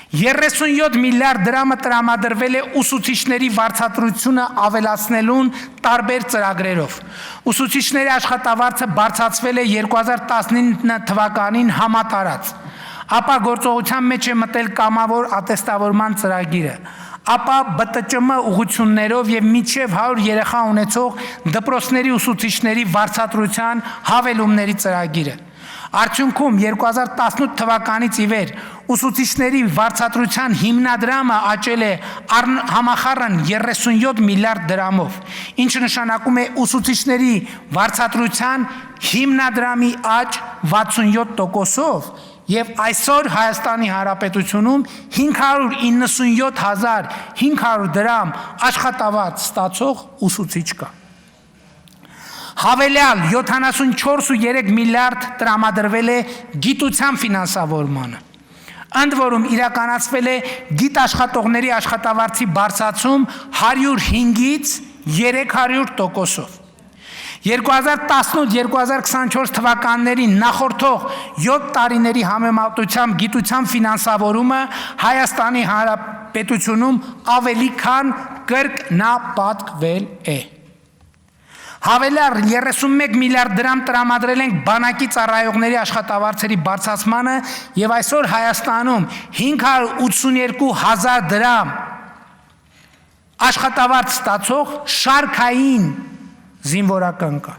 37 միլիարդ դրամը տրամադրվել է ուսուցիչների վարձատրությունը ավելացնելուն տարբեր ծրագրերով։ Ուսուցիչների աշխատավարձը բարձրացվել է 2019 թվականին համատարած, ապա գործողության մեջ է մտել կամավոր ատեստավորման ծրագիրը, ապա ԲՏՃՄ ուղղություններով եւ մինչեւ 100 երեխա ունեցող դպրոցների ուսուցիչների վարձատրության հավելումների ծրագիրը։ Արդյունքում 2018 թվականից ի վեր ուսուցիչների վարձատրության հիմնադրամը աճել է համախառն 37 միլիարդ դրամով, ինչը նշանակում է ուսուցիչների վարձատրության հիմնադրամի աճ 67%-ով եւ այսօր Հայաստանի Հանրապետությունում 597,500 դրամ աշխատավարձ ստացող ուսուցիչ կա։ Հավելյալ 74,3 միլիարդ տրամադրվել է գիտության ֆինանսավորմանը, ընդ որում իրականացվել է գիտաշխատողների աշխատավարձի բարձրացում 105-ից 300%-ով։ 2018-2024 թվականներին նախորդող 7 տարիների համեմատությամբ գիտության ֆինանսավորումը Հայաստանի Հանրապետությունում ավելի քան կրկնապատկվել է։ Հավելյալ 31 միլիարդ դրամ տրամադրել ենք բանակի ծառայողների աշխատավարձերի բարձրացմանը եւ այսօր Հայաստանում 582,000 դրամ աշխատավարձ ստացող շարքային զինվորական կա։